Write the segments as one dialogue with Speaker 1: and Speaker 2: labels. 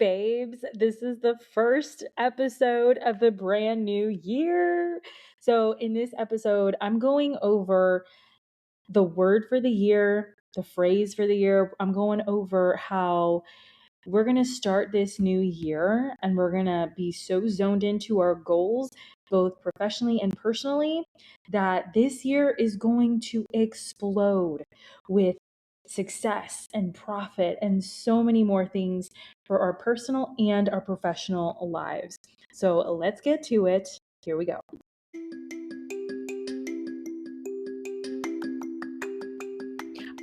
Speaker 1: babes. This is the first episode of the brand new year. So, in this episode, I'm going over the word for the year, the phrase for the year. I'm going over how we're going to start this new year and we're going to be so zoned into our goals, both professionally and personally, that this year is going to explode with success and profit and so many more things for our personal and our professional lives. So let's get to it. Here we go.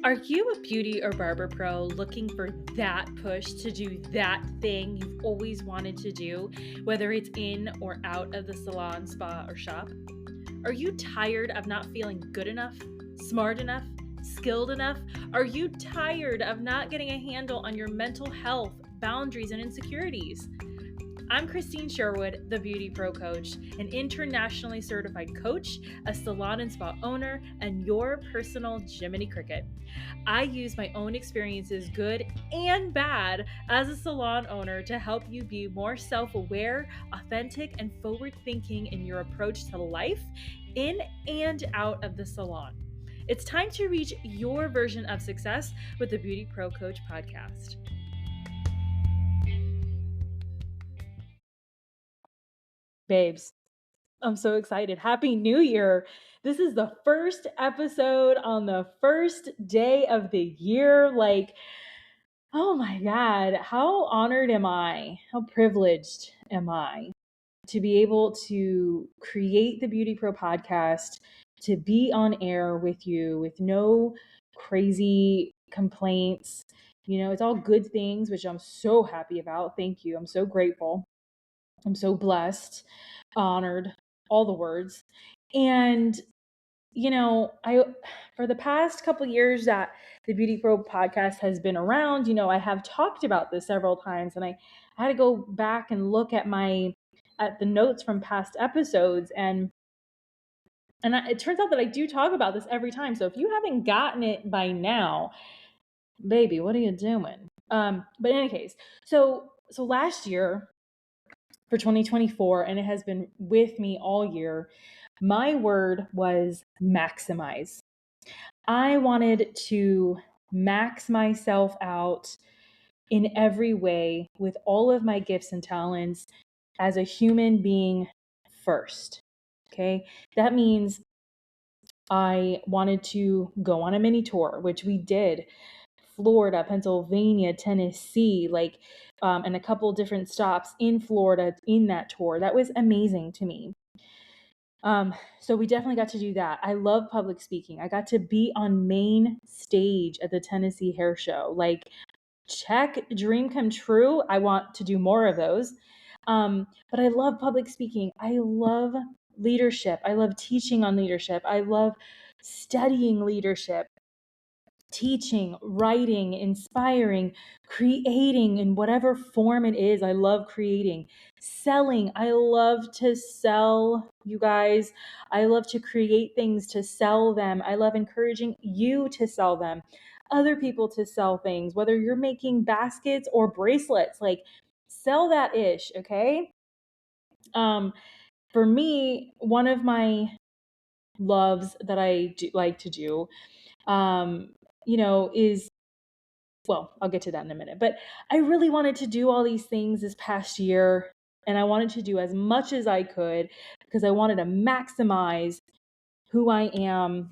Speaker 1: Are you a beauty or barber pro looking for that push to do that thing you've always wanted to do, whether it's in or out of the salon, spa, or shop? Are you tired of not feeling good enough, smart enough, skilled enough? Are you tired of not getting a handle on your mental health, boundaries, and insecurities? I'm Krystine Sherwood, the BeautyPro coach, an internationally certified coach, a salon and spa owner, and your personal Jiminy Cricket. I use my own experiences, good and bad, as a salon owner to help you be more self-aware, authentic, and forward-thinking in your approach to life, in and out of the salon. It's time to reach your version of success with the BeautyPro Coach podcast. Babes, I'm so excited. Happy New Year. This is the first episode on the first day of the year. Oh my God, how honored am I? How privileged am I to be able to create the BeautyPro podcast, to be on air with you with no crazy complaints. You know, it's all good things, which I'm so happy about. Thank you. I'm so grateful. I'm so blessed, honored, all the words. And for the past couple years that the BeautyPro podcast has been around, I have talked about this several times, and I had to go back and look at the notes from past episodes, and it turns out that I do talk about this every time. So if you haven't gotten it by now, baby, what are you doing? But in any case, so last year, for 2024, and it has been with me all year, my word was maximize. I wanted to max myself out in every way with all of my gifts and talents as a human being first. Okay. That means I wanted to go on a mini tour, which we did. Florida, Pennsylvania, Tennessee, and a couple different stops in Florida in that tour. That was amazing to me. So we definitely got to do that. I love public speaking. I got to be on main stage at the Tennessee Hair Show. Check, dream come true. I want to do more of those. But I love public speaking. I love leadership. I love teaching on leadership. I love studying leadership. Teaching, writing, inspiring, creating in whatever form it is. I love creating. Selling. I love to sell, you guys. I love to create things to sell them. I love encouraging you to sell them, other people to sell things, whether you're making baskets or bracelets, sell that ish, okay? For me, one of my loves that I do like to do is, well, I'll get to that in a minute, but I really wanted to do all these things this past year, and I wanted to do as much as I could because I wanted to maximize who I am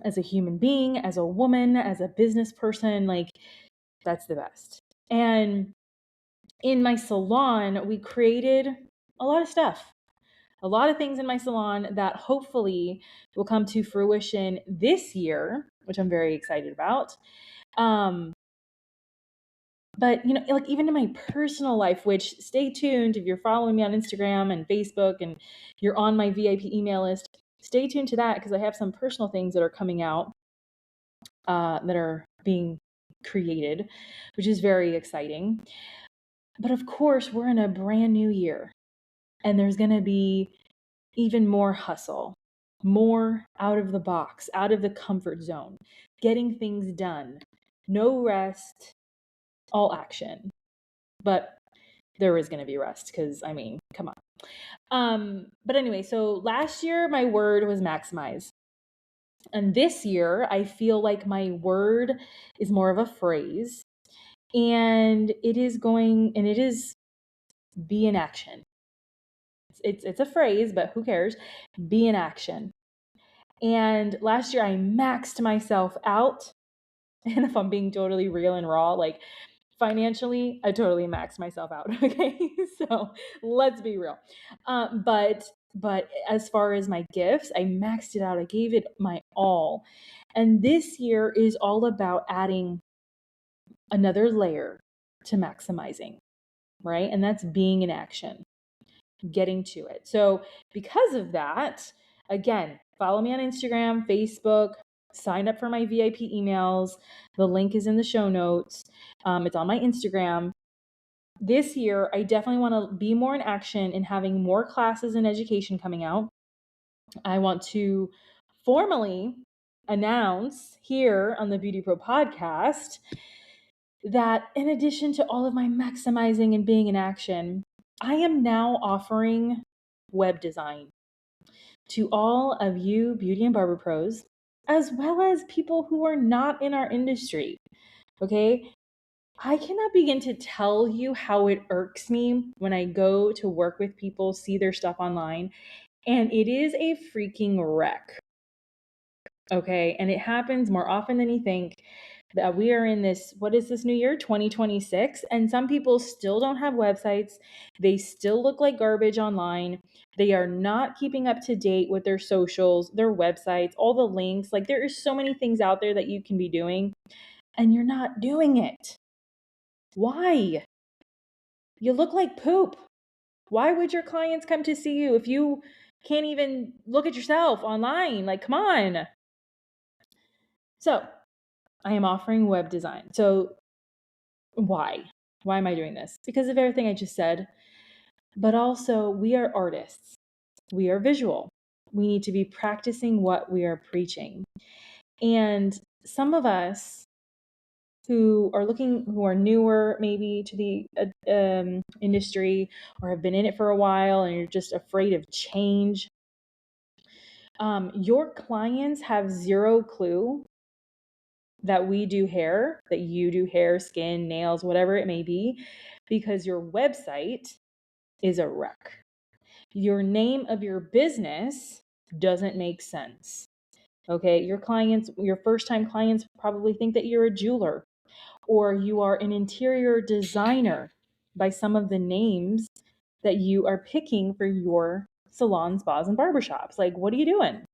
Speaker 1: as a human being, as a woman, as a business person. That's the best. And in my salon, we created a lot of stuff. A lot of things in my salon that hopefully will come to fruition this year, which I'm very excited about. But, even in my personal life, which stay tuned if you're following me on Instagram and Facebook and you're on my VIP email list, stay tuned to that because I have some personal things that are coming out that are being created, which is very exciting. But of course, we're in a brand new year and there's going to be even more hustle, more out of the box, out of the comfort zone, getting things done, no rest, all action. But there is going to be rest because, I mean, come on. But anyway, so last year my word was maximize. And this year I feel like my word is more of a phrase, and it is be in action. It's a phrase, but who cares? Be in action. And last year I maxed myself out. And if I'm being totally real and raw, like financially, I totally maxed myself out. Okay. So let's be real. But as far as my gifts, I maxed it out. I gave it my all. And this year is all about adding another layer to maximizing, right? And that's being in action, getting to it. So because of that, again, follow me on Instagram, Facebook, sign up for my VIP emails. The link is in the show notes. It's on my Instagram. This year, I definitely want to be more in action in having more classes and education coming out. I want to formally announce here on the BeautyPro podcast that in addition to all of my maximizing and being in action, I am now offering web design to all of you beauty and barber pros, as well as people who are not in our industry. Okay. I cannot begin to tell you how it irks me when I go to work with people, see their stuff online, and it is a freaking wreck. Okay. And it happens more often than you think that we are in this, what is this new year? 2026. And some people still don't have websites. They still look like garbage online. They are not keeping up to date with their socials, their websites, all the links. Like there is so many things out there that you can be doing and you're not doing it. Why? You look like poop. Why would your clients come to see you if you can't even look at yourself online? Like, come on. So I am offering web design. So why? Why am I doing this? Because of everything I just said. But also, we are artists. We are visual. We need to be practicing what we are preaching. And some of us who are newer maybe to the industry or have been in it for a while and you're just afraid of change, your clients have zero clue that we do hair, that you do hair, skin, nails, whatever it may be, because your website is a wreck. Your name of your business doesn't make sense. Okay, your first time clients probably think that you're a jeweler or you are an interior designer by some of the names that you are picking for your salons, spas, and barbershops. Like, what are you doing?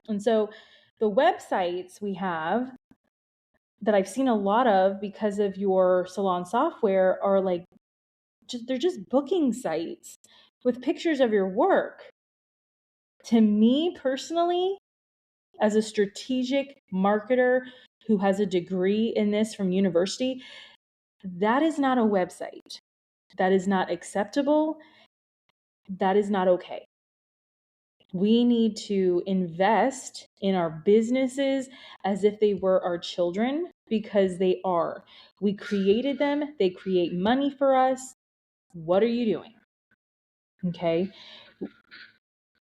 Speaker 1: And so the websites we have that I've seen a lot of because of your salon software are like, they're just booking sites with pictures of your work. To me personally, as a strategic marketer who has a degree in this from university, that is not a website. That is not acceptable. That is not okay. We need to invest in our businesses as if they were our children, because they are. We created them. They create money for us. What are you doing? Okay.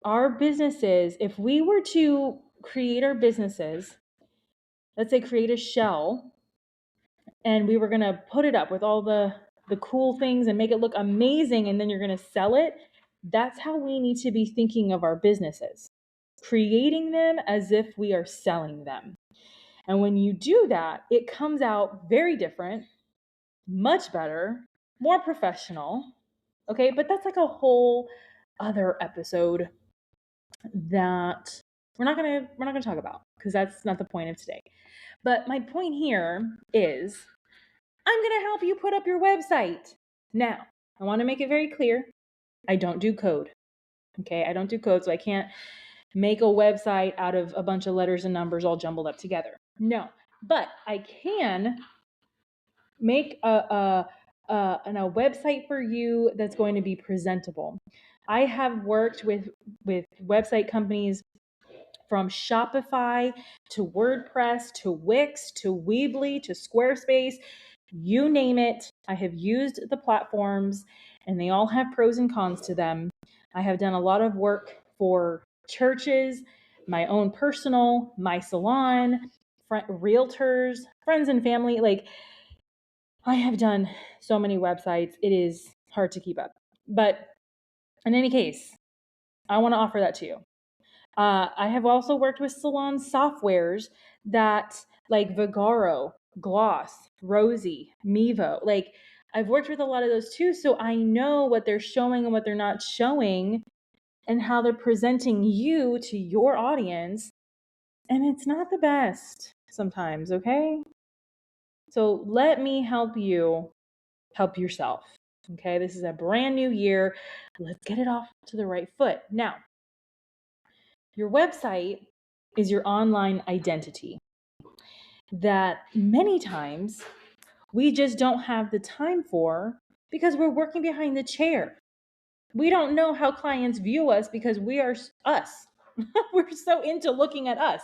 Speaker 1: Our businesses, if we were to create our businesses, let's say create a shell, and we were going to put it up with all the cool things and make it look amazing, and then you're going to sell it. That's how we need to be thinking of our businesses, creating them as if we are selling them. And when you do that, it comes out very different, much better, more professional. Okay, but that's like a whole other episode that we're not gonna talk about, because that's not the point of today. But my point here is I'm gonna help you put up your website. Now, I want to make it very clear, I don't do code. Okay, I don't do code, so I can't make a website out of a bunch of letters and numbers all jumbled up together. No, but I can make a website for you that's going to be presentable. I have worked with website companies from Shopify to WordPress to Wix to Weebly to Squarespace You name it. I have used the platforms and they all have pros and cons to them. I have done a lot of work for churches, my own personal, my salon, realtors, friends and family. Like, I have done so many websites. It is hard to keep up. But in any case, I want to offer that to you. I have also worked with salon softwares that, like Vigaro, Gloss, Rosie, Mevo. Like, I've worked with a lot of those too, so I know what they're showing and what they're not showing and how they're presenting you to your audience. And it's not the best sometimes, okay? So let me help you help yourself. Okay, this is a brand new year. Let's get it off to the right foot. Now, your website is your online identity that many times we just don't have the time for because we're working behind the chair. We don't know how clients view us because we are us. We're so into looking at us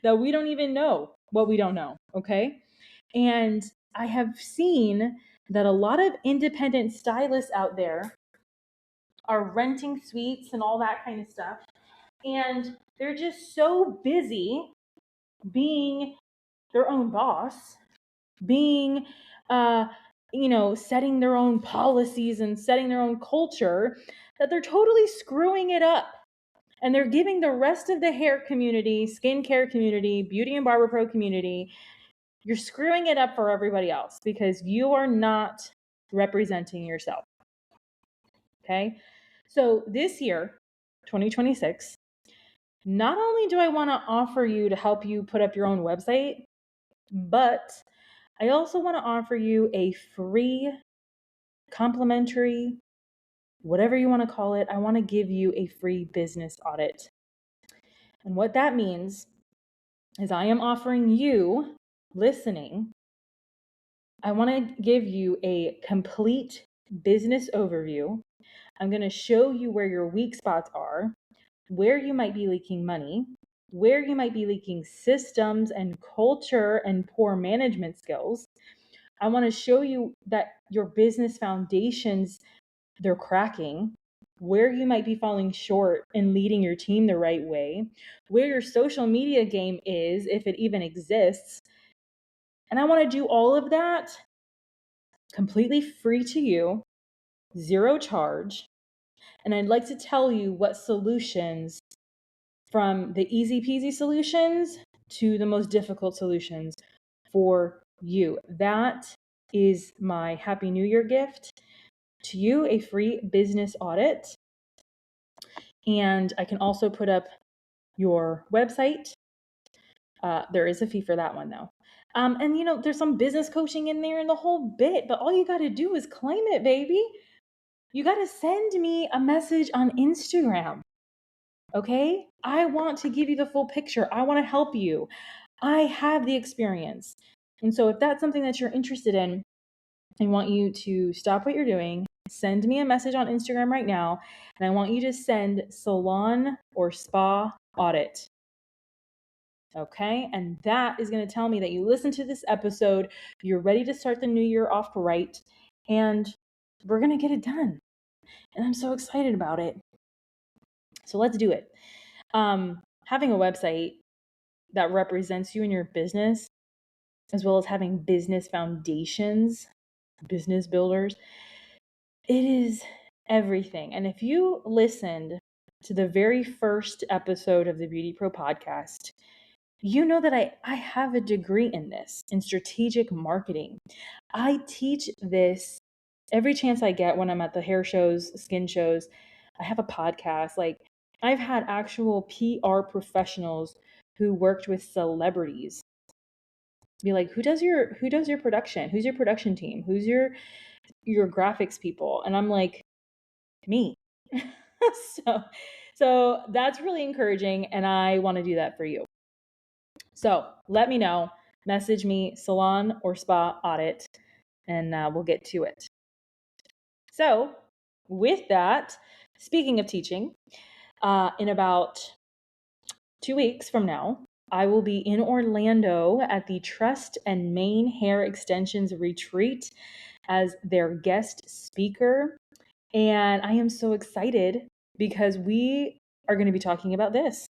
Speaker 1: that we don't even know what we don't know. Okay. And I have seen that a lot of independent stylists out there are renting suites and all that kind of stuff. And they're just so busy being their own boss, being, setting their own policies and setting their own culture, that they're totally screwing it up. And they're giving the rest of the hair community, skincare community, beauty and barber pro community, you're screwing it up for everybody else because you are not representing yourself. Okay. So this year, 2026, not only do I want to offer you to help you put up your own website, but I also want to offer you a free, complimentary, whatever you want to call it. I want to give you a free business audit. And what that means is I am offering you, listening, I want to give you a complete business overview. I'm going to show you where your weak spots are, where you might be leaking money, where you might be leaking systems and culture and poor management skills. I want to show you that your business foundations, they're cracking, where you might be falling short in leading your team the right way, where your social media game is, if it even exists. And I want to do all of that completely free to you, zero charge. And I'd like to tell you what solutions, from the easy peasy solutions to the most difficult solutions for you. That is my Happy New Year gift to you, a free business audit. And I can also put up your website. There is a fee for that one though. And there's some business coaching in there and the whole bit, but all you got to do is claim it, baby. You got to send me a message on Instagram. Okay? I want to give you the full picture. I want to help you. I have the experience. And so if that's something that you're interested in, I want you to stop what you're doing, send me a message on Instagram right now, and I want you to send salon or spa audit. Okay? And that is going to tell me that you listened to this episode, you're ready to start the new year off right, and we're going to get it done. And I'm so excited about it. So let's do it. Having a website that represents you and your business, as well as having business foundations, business builders, it is everything. And if you listened to the very first episode of the BeautyPro podcast, you know that I have a degree in this, in strategic marketing. I teach this every chance I get when I'm at the hair shows, skin shows. I have a podcast. Like, I've had actual PR professionals who worked with celebrities be like, who does your production? Who's your production team? Who's your graphics people? And I'm like, me. so that's really encouraging, and I want to do that for you. So let me know, message me, salon or spa audit, and we'll get to it. So with that, speaking of teaching, in about 2 weeks from now, I will be in Orlando at the Trust and Mane Hair Extensions Retreat as their guest speaker. And I am so excited because we are going to be talking about this: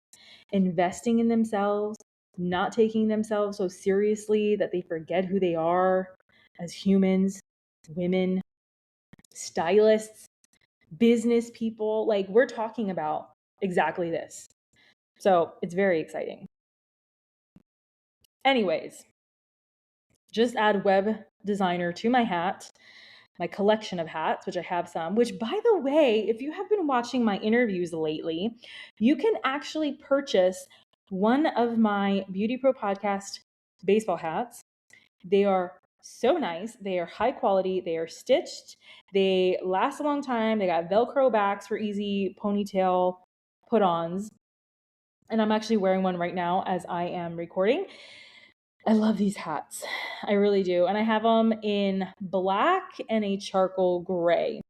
Speaker 1: investing in themselves, not taking themselves so seriously that they forget who they are as humans, women, stylists, business people. Like, we're talking about exactly this. So it's very exciting. Anyways, just add web designer to my hat, my collection of hats, which I have some, which, by the way, if you have been watching my interviews lately, you can actually purchase one of my BeautyPro podcast baseball hats. They are so nice. They are high quality. They are stitched. They last a long time. They got Velcro backs for easy ponytail put-ons. And I'm actually wearing one right now as I am recording. I love these hats. I really do. And I have them in black and a charcoal gray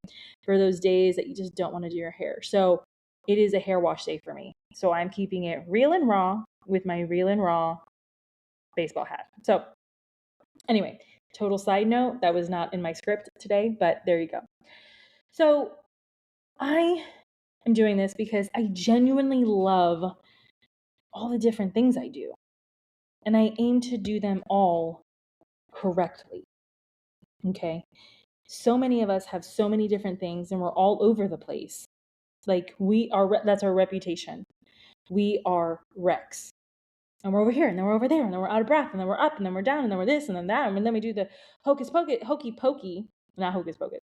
Speaker 1: for those days that you just don't want to do your hair. So it is a hair wash day for me. So I'm keeping it real and raw with my real and raw baseball hat. So anyway, total side note, that was not in my script today, but there you go. So I am doing this because I genuinely love all the different things I do. And I aim to do them all correctly. Okay. So many of us have so many different things and we're all over the place. Like, that's our reputation. We are wrecks. And we're over here, and then we're over there, and then we're out of breath, and then we're up, and then we're down, and then we're this, and then that, and then we do the hokey pokey, not hocus pocus.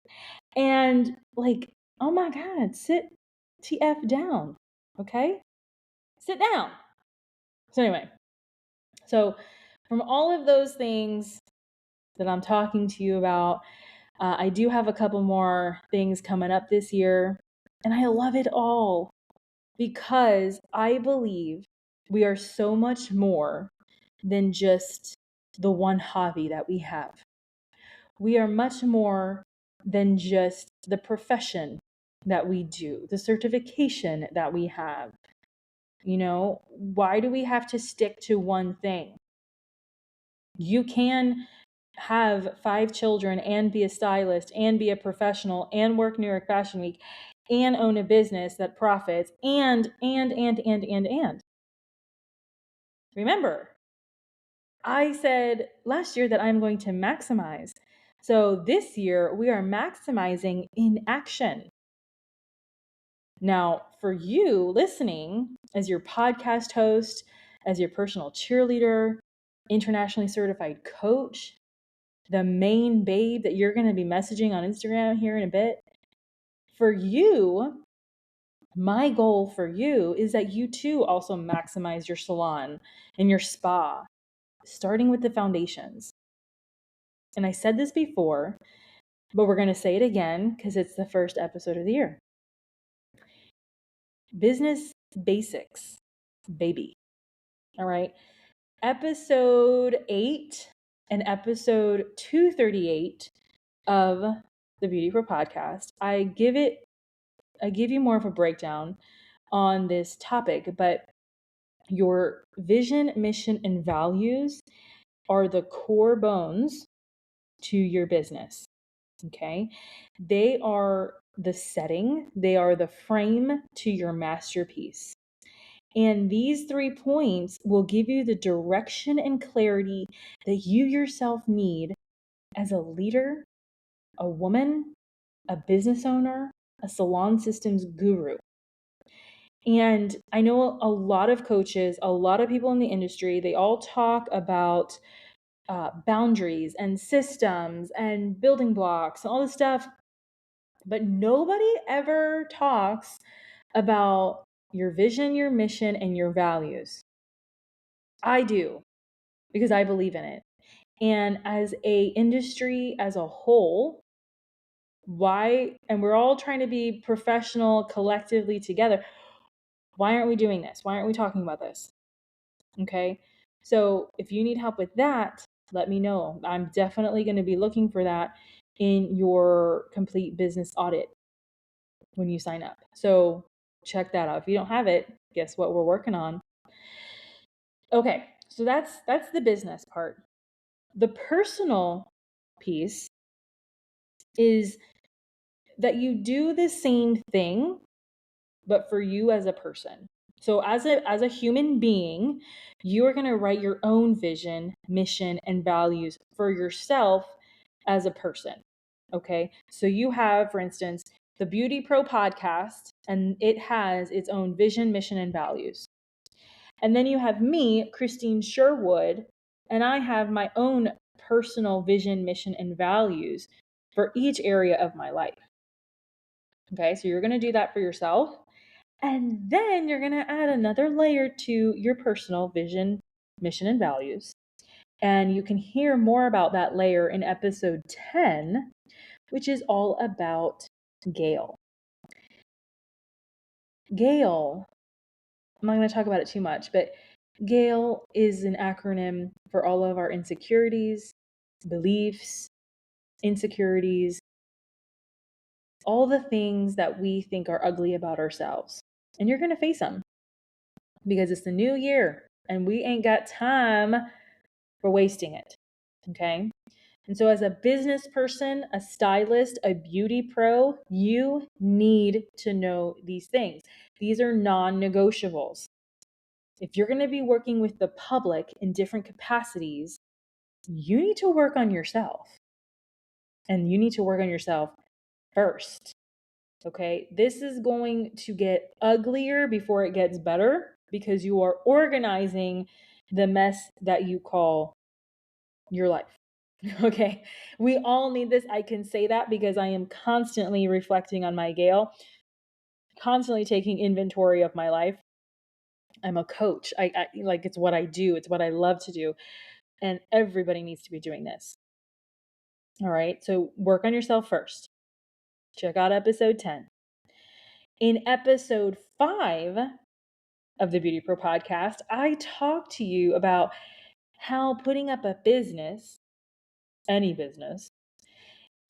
Speaker 1: And like, oh my God, sit TF down. Okay? Sit down. So anyway, so from all of those things that I'm talking to you about, I do have a couple more things coming up this year, and I love it all because I believe we are so much more than just the one hobby that we have. We are much more than just the profession that we do, the certification that we have. You know, why do we have to stick to one thing? You can have 5 children and be a stylist and be a professional and work New York Fashion Week and own a business that profits and. Remember, I said last year that I'm going to maximize. So this year we are maximizing in action. Now, for you listening, as your podcast host, as your personal cheerleader, internationally certified coach, the main babe that you're going to be messaging on Instagram here in a bit, for you, my goal for you is that you too also maximize your salon and your spa, starting with the foundations. And I said this before, but we're going to say it again because it's the first episode of the year. Business basics, baby. All right. Episode 8 and episode 238 of the BeautyPro podcast, I give you more of a breakdown on this topic, but your vision, mission, and values are the core bones to your business. Okay. They are the setting, they are the frame to your masterpiece. And these 3 points will give you the direction and clarity that you yourself need as a leader, a woman, a business owner, a salon systems guru. And I know a lot of coaches, a lot of people in the industry, they all talk about boundaries and systems and building blocks and all this stuff. But nobody ever talks about your vision, your mission, and your values. I do, because I believe in it. And as a industry as a whole, and we're all trying to be professional collectively together, why aren't we doing this? Why aren't we talking about this? Okay. So if you need help with that, let me know. I'm definitely going to be looking for that in your complete business audit when you sign up. So check that out. If you don't have it, guess what we're working on? Okay, so that's the business part. The personal piece is that you do the same thing, but for you as a person. So as a human being, you are going to write your own vision, mission, and values for yourself as a person. Okay? So you have, for instance, the BeautyPro podcast, and it has its own vision, mission, and values. And then you have me, Krystine Sherwood, and I have my own personal vision, mission, and values for each area of my life. Okay, so you're going to do that for yourself. And then you're going to add another layer to your personal vision, mission, and values. And you can hear more about that layer in episode 10, which is all about GALE. GALE, I'm not going to talk about it too much, but GALE is an acronym for all of our insecurities, beliefs, insecurities, all the things that we think are ugly about ourselves. And you're going to face them because it's the new year and we ain't got time for wasting it. Okay. And so, as a business person, a stylist, a beauty pro, you need to know these things. These are non negotiables. If you're going to be working with the public in different capacities, you need to work on yourself. And you need to work on yourself first. Okay. This is going to get uglier before it gets better because you are organizing the mess that you call your life. Okay. We all need this. I can say that because I am constantly reflecting on my GALE, constantly taking inventory of my life. I'm a coach. I like, it's what I do. It's what I love to do. And everybody needs to be doing this. All right. So work on yourself first. Check out episode 10. In episode 5 of the BeautyPro podcast, I talk to you about how putting up a business, any business,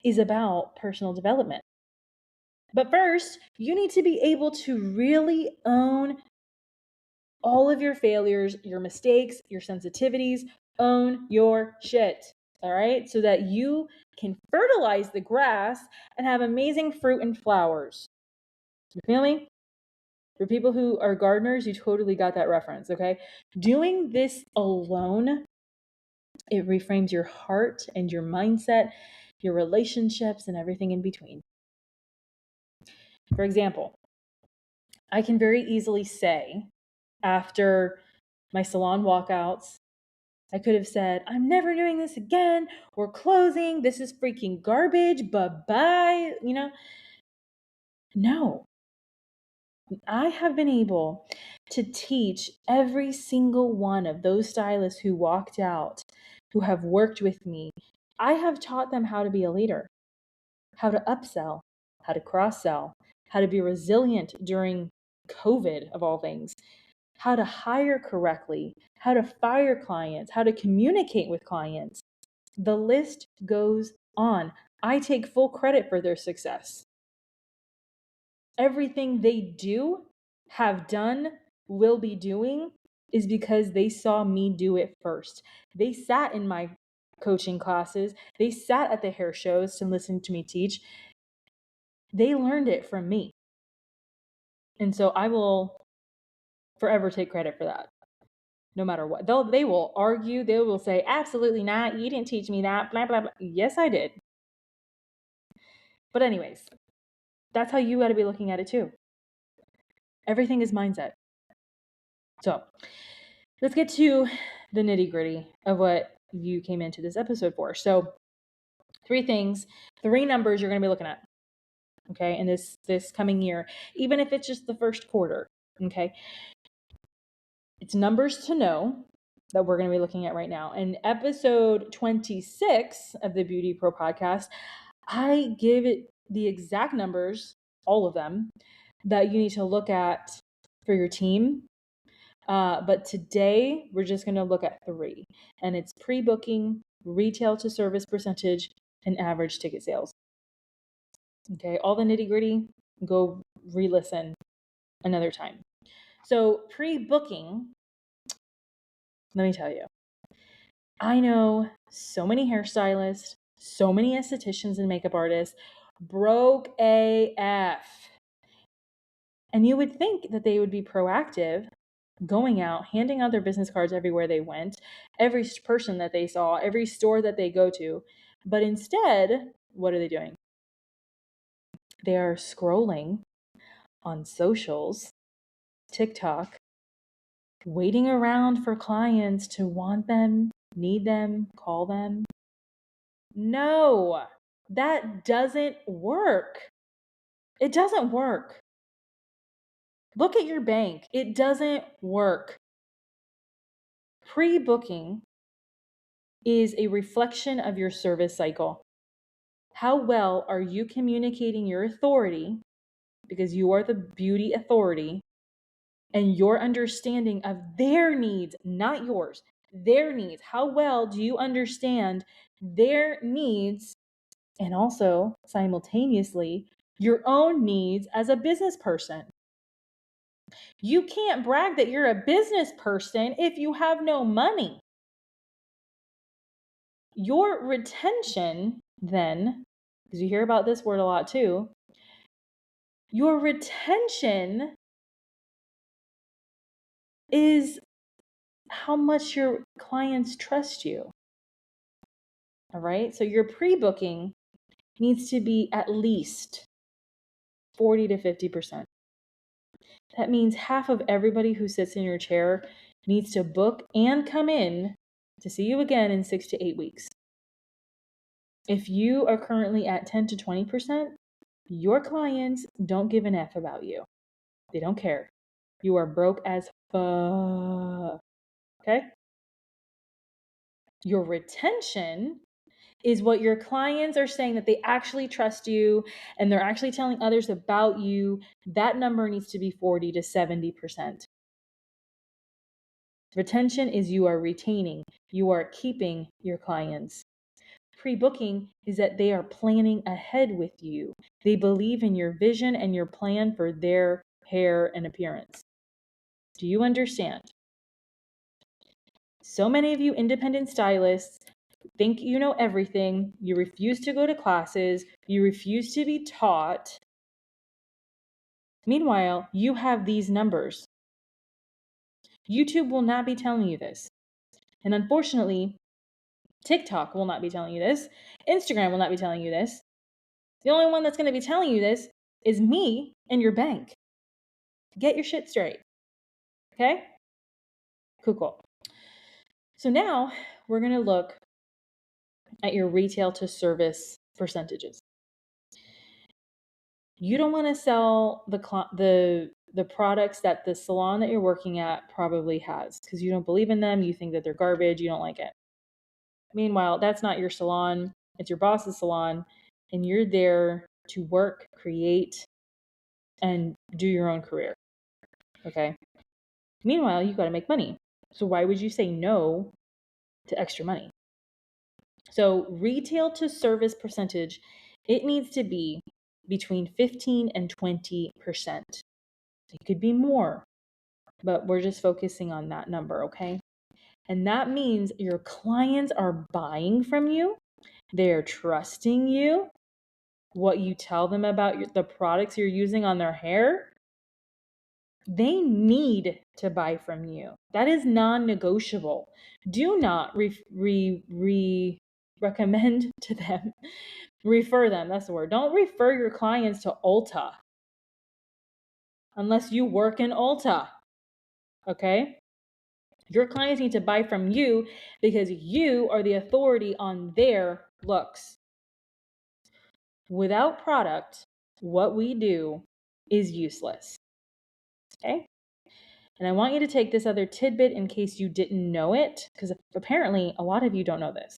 Speaker 1: is about personal development. But first, you need to be able to really own all of your failures, your mistakes, your sensitivities. Own your shit. All right. So that you can fertilize the grass and have amazing fruit and flowers. You feel me? For people who are gardeners, you totally got that reference. Okay. Doing this alone, it reframes your heart and your mindset, your relationships, and everything in between. For example, I can very easily say, after my salon walkouts, I could have said, I'm never doing this again. We're closing. This is freaking garbage. Bye-bye. No. I have been able to teach every single one of those stylists who walked out, who have worked with me. I have taught them how to be a leader, how to upsell, how to cross-sell, how to be resilient during COVID, of all things, how to hire correctly, how to fire clients, how to communicate with clients. The list goes on. I take full credit for their success. Everything they do, have done, will be doing is because they saw me do it first. They sat in my coaching classes. They sat at the hair shows to listen to me teach. They learned it from me. And so I will forever take credit for that. No matter what. They will argue. They will say, absolutely not. You didn't teach me that. Blah, blah, blah. Yes, I did. But anyways, that's how you got to be looking at it too. Everything is mindset. So let's get to the nitty gritty of what you came into this episode for. So 3 things, 3 numbers you're going to be looking at. Okay. In this coming year, even if it's just the first quarter. Okay. It's numbers to know that we're going to be looking at right now. In episode 26 of the BeautyPro podcast, I give it the exact numbers, all of them, that you need to look at for your team. But today we're just going to look at 3, and it's pre-booking, retail to service percentage, and average ticket sales. Okay, all the nitty gritty, go re-listen another time. So pre-booking, Let me tell you. I know so many hairstylists, so many estheticians and makeup artists, broke AF. And you would think that they would be proactive, going out, handing out their business cards everywhere they went, every person that they saw, every store that they go to. But instead, what are they doing? They are scrolling on socials, TikTok, waiting around for clients to want them, need them, call them. No, that doesn't work. It doesn't work. Look at your bank. It doesn't work. Pre-booking is a reflection of your service cycle. How well are you communicating your authority, because you are the beauty authority, and your understanding of their needs, not yours, their needs? How well do you understand their needs, and also simultaneously your own needs as a business person? You can't brag that you're a business person if you have no money. Your retention, then, because you hear about this word a lot too, your retention is how much your clients trust you. All right. So your pre-booking needs to be at least 40 to 50%. That means half of everybody who sits in your chair needs to book and come in to see you again in 6 to 8 weeks. If you are currently at 10 to 20%, your clients don't give an F about you. They don't care. You are broke as fuck. Okay? Your retention is what your clients are saying, that they actually trust you and they're actually telling others about you. That number needs to be 40 to 70%. Retention is you are retaining, you are keeping your clients. Pre-booking is that they are planning ahead with you. They believe in your vision and your plan for their hair and appearance. Do you understand? So many of you independent stylists think you know everything. You refuse to go to classes. You refuse to be taught. Meanwhile, you have these numbers. YouTube will not be telling you this. And unfortunately, TikTok will not be telling you this. Instagram will not be telling you this. The only one that's going to be telling you this is me and your bank. Get your shit straight. Okay? Cool. So now we're going to look at your retail to service percentages. You don't want to sell the products that the salon that you're working at probably has, because you don't believe in them, you think that they're garbage, you don't like it. Meanwhile, that's not your salon, it's your boss's salon, and you're there to work, create, and do your own career. Okay? Meanwhile, you got to make money. So why would you say no to extra money? So retail to service percentage, it needs to be between 15 and 20%. It could be more, but we're just focusing on that number, okay? And that means your clients are buying from you. They're trusting you. What you tell them about the products you're using on their hair, they need to buy from you. That is non-negotiable. Do not recommend to them, refer them, that's the word. Don't refer your clients to Ulta unless you work in Ulta, okay? Your clients need to buy from you because you are the authority on their looks. Without product, what we do is useless, okay? And I want you to take this other tidbit in case you didn't know it, because apparently a lot of you don't know this.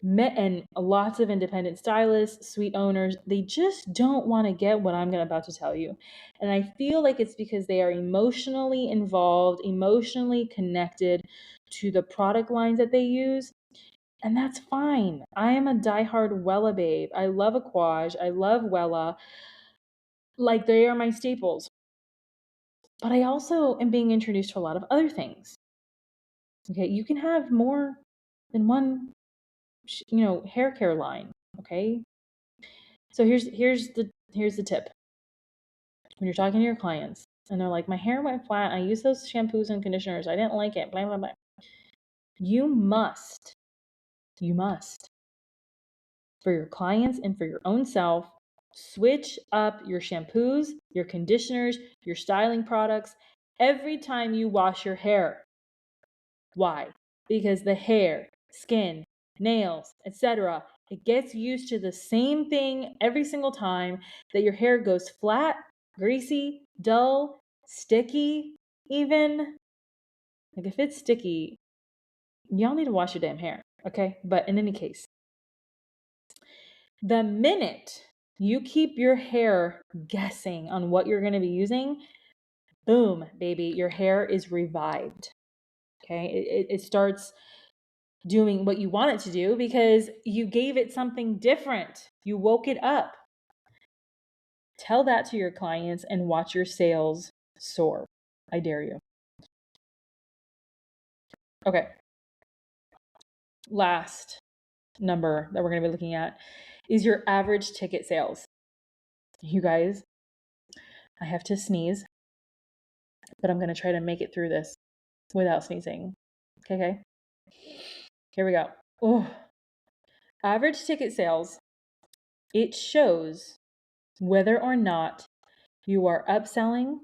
Speaker 1: And lots of independent stylists, suite owners, they just don't want to get what I'm about to tell you. And I feel like it's because they are emotionally involved, emotionally connected to the product lines that they use. And that's fine. I am a diehard Wella babe. I love Aquage. I love Wella. Like, they are my staples. But I also am being introduced to a lot of other things. Okay, you can have more than one, hair care line. Okay, so here's the tip. When you're talking to your clients and they're like, my hair went flat, I used those shampoos and conditioners, I didn't like it, blah blah blah. You must, for your clients and for your own self, switch up your shampoos, your conditioners, your styling products every time you wash your hair. Why? Because the hair, skin, nails, etc., it gets used to the same thing every single time that your hair goes flat, greasy, dull, sticky, even. Like if it's sticky, y'all need to wash your damn hair, okay? But in any case, the minute you keep your hair guessing on what you're going to be using, boom, baby, your hair is revived. Okay, it starts doing what you want it to do because you gave it something different. You woke it up. Tell that to your clients and watch your sales soar. I dare you. Okay. Last number that we're going to be looking at is your average ticket sales. You guys, I have to sneeze, but I'm going to try to make it through this without sneezing. Okay. Here we go. Oh, average ticket sales. It shows whether or not you are upselling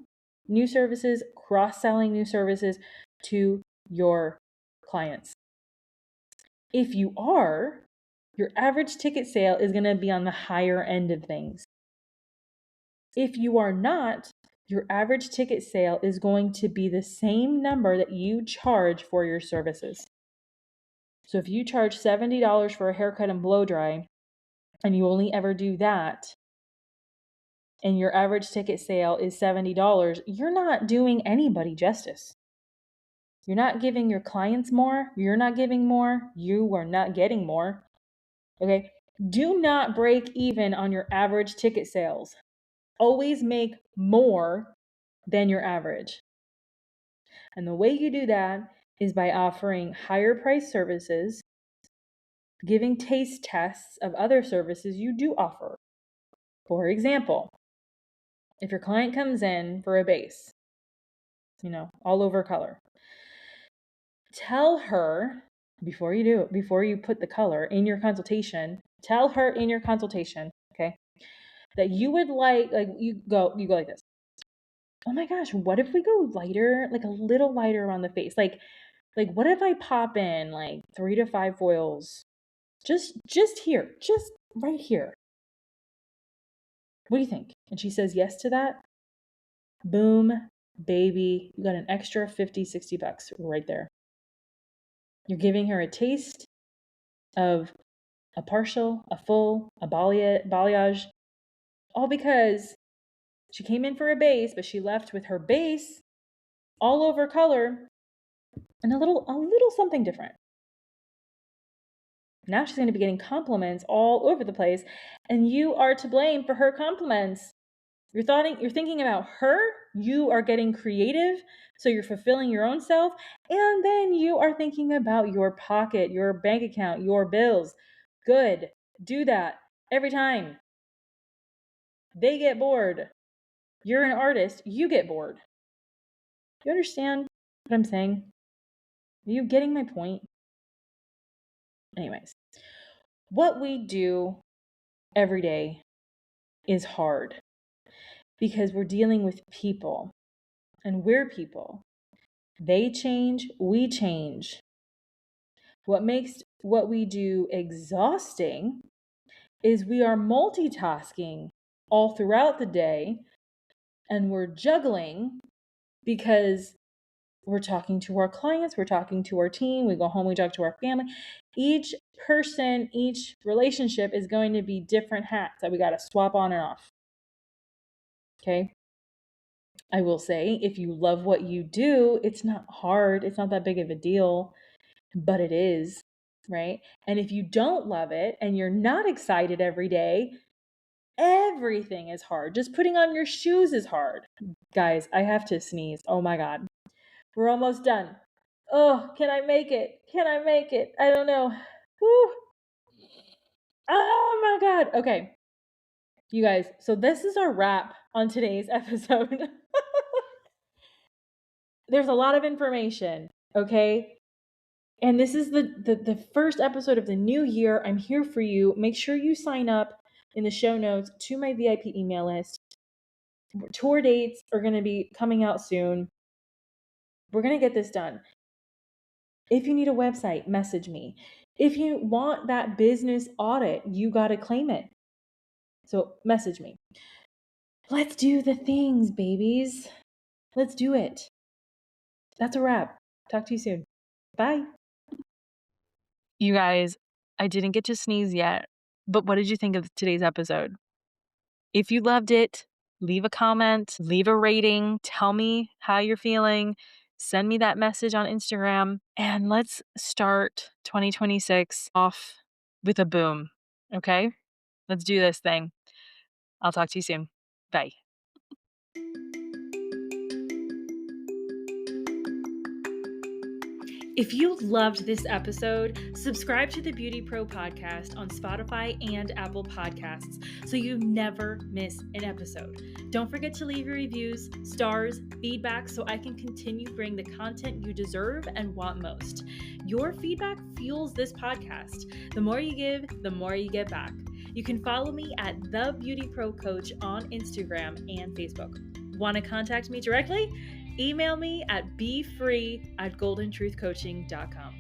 Speaker 1: new services, cross-selling new services to your clients. If you are, your average ticket sale is going to be on the higher end of things. If you are not, your average ticket sale is going to be the same number that you charge for your services. So if you charge $70 for a haircut and blow dry, and you only ever do that, and your average ticket sale is $70, you're not doing anybody justice. You're not giving your clients more. You're not giving more. You are not getting more. Okay? Do not break even on your average ticket sales. Always make more than your average. And the way you do that is by offering higher price services, giving taste tests of other services you do offer. For example, if your client comes in for a base, all over color, tell her before you put the color in your consultation, tell her in your consultation, okay, that you would like you go like this. Oh my gosh, what if we go lighter, like a little lighter around the face? Like what if I pop in like 3 to 5 foils just here, just right here? What do you think? And she says yes to that. Boom, baby, you got an extra 50, 60 bucks right there. You're giving her a taste of a partial, a full, a balayage, all because she came in for a base, but she left with her base all over color and a little something different. Now she's going to be getting compliments all over the place, and you are to blame for her compliments. You're thinking about her, you are getting creative, so you're fulfilling your own self, and then you are thinking about your pocket, your bank account, your bills. Good. Do that every time. They get bored. You're an artist, you get bored. You understand what I'm saying? Are you getting my point? Anyways, what we do every day is hard because we're dealing with people, and we're people. They change, we change. What makes what we do exhausting is we are multitasking all throughout the day, and we're juggling because we're talking to our clients, we're talking to our team, we go home, we talk to our family. Each person, each relationship is going to be different hats that we got to swap on and off. Okay? I will say, if you love what you do, it's not hard. It's not that big of a deal, but it is, right? And if you don't love it and you're not excited every day, everything is hard. Just putting on your shoes is hard. Guys, I have to sneeze. Oh my God. We're almost done. Oh, can I make it? Can I make it? I don't know. Whew. Oh my God. Okay. You guys, so this is our wrap on today's episode. There's a lot of information, okay? And this is the first episode of the new year. I'm here for you. Make sure you sign up in the show notes to my VIP email list. Tour dates are going to be coming out soon. We're going to get this done. If you need a website, message me. If you want that business audit, you got to claim it. So message me. Let's do the things, babies. Let's do it. That's a wrap. Talk to you soon. Bye. You guys, I didn't get to sneeze yet, but what did you think of today's episode? If you loved it, leave a comment, leave a rating, tell me how you're feeling, send me that message on Instagram, and let's start 2026 off with a boom. Okay? Let's do this thing. I'll talk to you soon. Bye. If you loved this episode, subscribe to the BeautyPro podcast on Spotify and Apple Podcasts so you never miss an episode. Don't forget to leave your reviews, stars, feedback so I can continue bring the content you deserve and want most. Your feedback fuels this podcast. The more you give, the more you get back. You can follow me at The BeautyPro Coach on Instagram and Facebook. Want to contact me directly? Email me at befree@goldentruthcoaching.com.